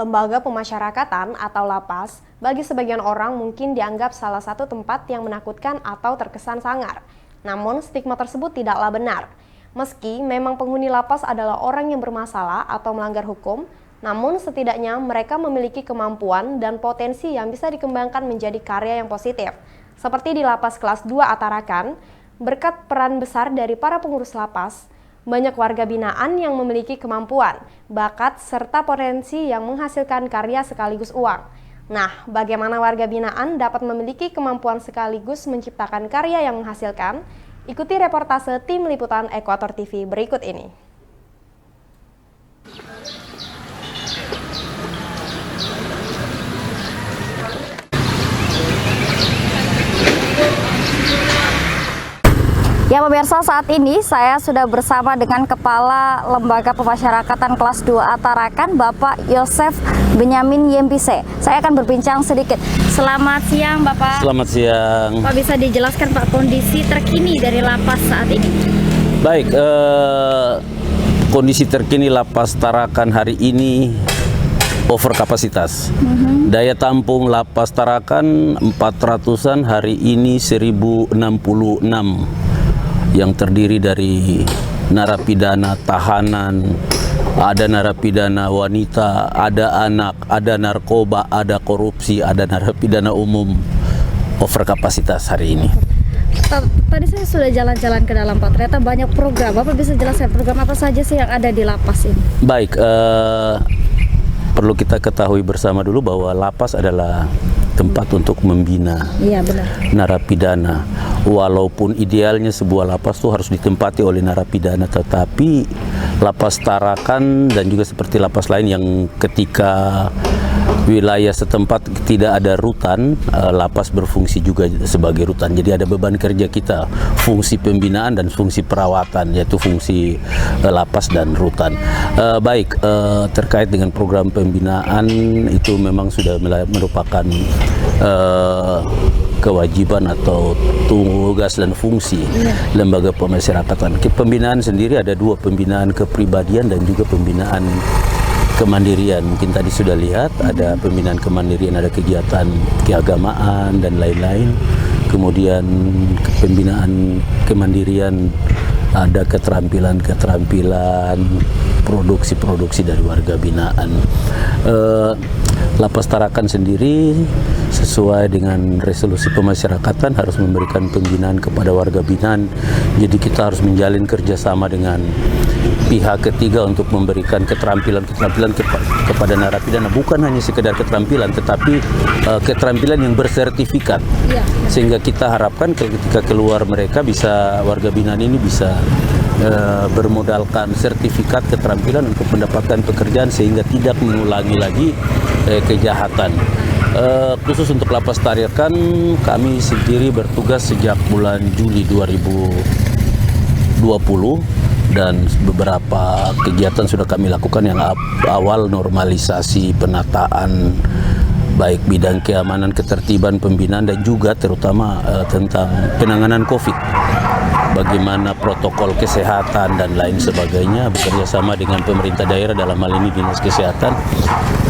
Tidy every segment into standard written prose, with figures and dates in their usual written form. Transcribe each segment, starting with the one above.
Lembaga pemasyarakatan atau lapas bagi sebagian orang mungkin dianggap salah satu tempat yang menakutkan atau terkesan sangar. Namun stigma tersebut tidaklah benar. Meski memang penghuni lapas adalah orang yang bermasalah atau melanggar hukum, namun setidaknya mereka memiliki kemampuan dan potensi yang bisa dikembangkan menjadi karya yang positif. Seperti di lapas kelas 2 Tarakan, berkat peran besar dari para pengurus lapas, banyak warga binaan yang memiliki kemampuan, bakat, serta potensi yang menghasilkan karya sekaligus uang. Nah, bagaimana warga binaan dapat memiliki kemampuan sekaligus menciptakan karya yang menghasilkan? Ikuti reportase tim liputan Ekuator TV berikut ini. Ya pemirsa, saat ini saya sudah bersama dengan Kepala Lembaga Pemasyarakatan Kelas 2 Tarakan, Bapak Yosef Benyamin Yembise. Saya akan berbincang sedikit. Selamat siang Bapak. Selamat siang. Pak, bisa dijelaskan Pak kondisi terkini dari lapas saat ini? Baik, kondisi terkini lapas Tarakan hari ini over kapasitas. Daya tampung lapas Tarakan 400-an, hari ini 1066. Yang terdiri dari narapidana tahanan, ada narapidana wanita, ada anak, ada narkoba, ada korupsi, ada narapidana umum. Over kapasitas hari ini. Tadi saya sudah jalan-jalan ke dalam Pak, ternyata banyak program. Bapak bisa jelaskan program apa saja sih yang ada di lapas ini? Baik, perlu kita ketahui bersama dulu bahwa lapas adalah tempat untuk membina narapidana. Walaupun idealnya sebuah lapas itu harus ditempati oleh narapidana, tetapi lapas Tarakan dan juga seperti lapas lain yang ketika wilayah setempat tidak ada rutan, lapas berfungsi juga sebagai rutan. Jadi ada beban kerja kita, fungsi pembinaan dan fungsi perawatan, yaitu fungsi lapas dan rutan. Baik, terkait dengan program pembinaan itu memang sudah merupakan kewajiban atau tugas dan fungsi lembaga pemasyarakatan. Pembinaan sendiri ada dua, pembinaan kepribadian dan juga pembinaan kemandirian. Mungkin tadi sudah lihat ada pembinaan kemandirian, ada kegiatan keagamaan dan lain-lain. Kemudian pembinaan kemandirian ada keterampilan-keterampilan, produksi-produksi dari warga binaan. Lapas Tarakan sendiri sesuai dengan resolusi pemasyarakatan harus memberikan pembinaan kepada warga binaan. Jadi kita harus menjalin kerjasama dengan pihak ketiga untuk memberikan keterampilan kepada narapidana, bukan hanya sekedar keterampilan, tetapi keterampilan yang bersertifikat, sehingga kita harapkan ketika keluar mereka bisa, warga binaan ini bisa bermodalkan sertifikat keterampilan untuk mendapatkan pekerjaan sehingga tidak mengulangi lagi kejahatan. Khusus untuk lapas Tarakan, kami sendiri bertugas sejak bulan Juli 2020 dan beberapa kegiatan sudah kami lakukan. Yang awal normalisasi penataan baik bidang keamanan, ketertiban, pembinaan dan juga terutama tentang penanganan COVID. Bagaimana protokol kesehatan dan lain sebagainya, bekerja sama dengan pemerintah daerah, dalam hal ini Dinas Kesehatan.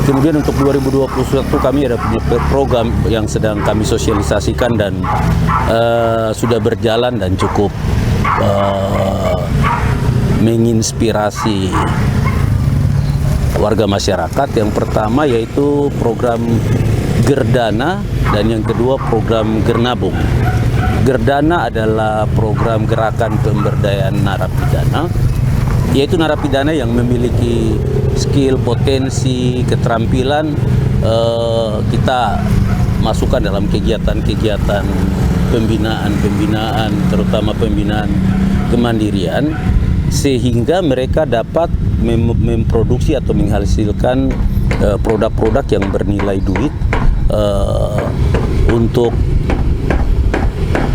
Kemudian untuk 2021 kami ada program yang sedang kami sosialisasikan dan sudah berjalan dan cukup menginspirasi warga masyarakat. Yang pertama yaitu program Gerdana dan yang kedua program Gernabung. Gerdana adalah program gerakan pemberdayaan narapidana, yaitu narapidana yang memiliki skill, potensi, keterampilan, kita masukkan dalam kegiatan-kegiatan pembinaan, terutama pembinaan kemandirian, sehingga mereka dapat memproduksi atau menghasilkan produk-produk yang bernilai duit untuk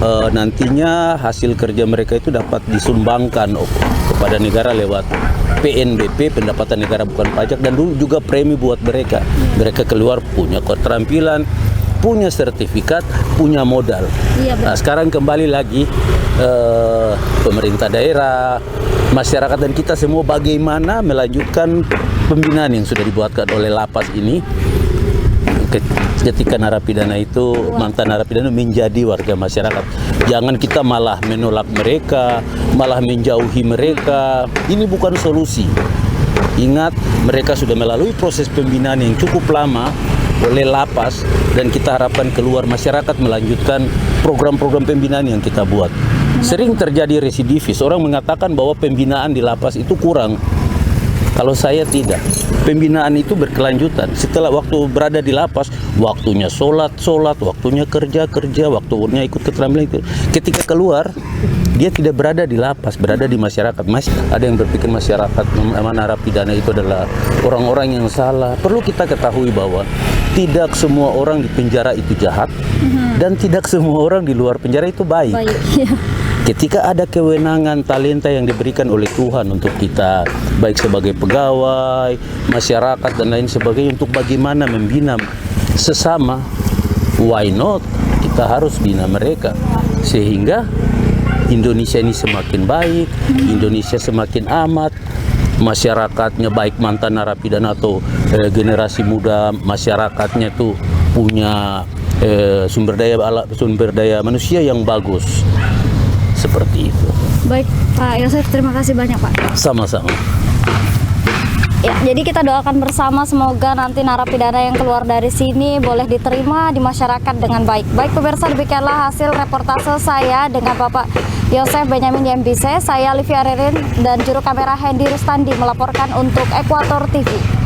nantinya hasil kerja mereka itu dapat disumbangkan kepada negara lewat PNBP, pendapatan negara bukan pajak, dan dulu juga premi buat mereka. Mereka keluar punya keterampilan, punya sertifikat, punya modal. Nah, sekarang kembali lagi pemerintah daerah, masyarakat dan kita semua bagaimana melanjutkan pembinaan yang sudah dibuatkan oleh lapas ini, ketika narapidana itu, mantan narapidana menjadi warga masyarakat. Jangan kita malah menolak mereka, malah menjauhi mereka. Ini bukan solusi. Ingat, mereka sudah melalui proses pembinaan yang cukup lama oleh lapas, dan kita harapkan keluar masyarakat melanjutkan program-program pembinaan yang kita buat. Sering terjadi residivis. Orang mengatakan bahwa pembinaan di lapas itu kurang. Kalau saya tidak, pembinaan itu berkelanjutan. Setelah waktu berada di lapas, waktunya sholat, waktunya kerja, waktunya ikut keterampilan itu. Ketika keluar, dia tidak berada di lapas, berada di masyarakat. Masih ada yang berpikir masyarakat narapidana itu adalah orang-orang yang salah. Perlu kita ketahui bahwa tidak semua orang di penjara itu jahat, dan tidak semua orang di luar penjara itu baik. Ketika ada kewenangan, talenta yang diberikan oleh Tuhan untuk kita, baik sebagai pegawai, masyarakat, dan lain sebagainya, untuk bagaimana membina sesama, why not? Kita harus bina mereka, sehingga Indonesia ini semakin baik, Indonesia semakin amat, masyarakatnya, baik mantan narapidana atau generasi muda, masyarakatnya tuh punya sumber daya manusia yang bagus. Seperti itu. Baik, Pak Yosef, terima kasih banyak, Pak. Sama-sama. Ya, jadi kita doakan bersama semoga nanti narapidana yang keluar dari sini boleh diterima di masyarakat dengan baik. Baik pemirsa, demikianlah hasil reportase saya dengan Bapak Yosef Benyamin YMBC. Saya Livia Ririn dan juru kamera Hendy Rustandi melaporkan untuk Ekuator TV.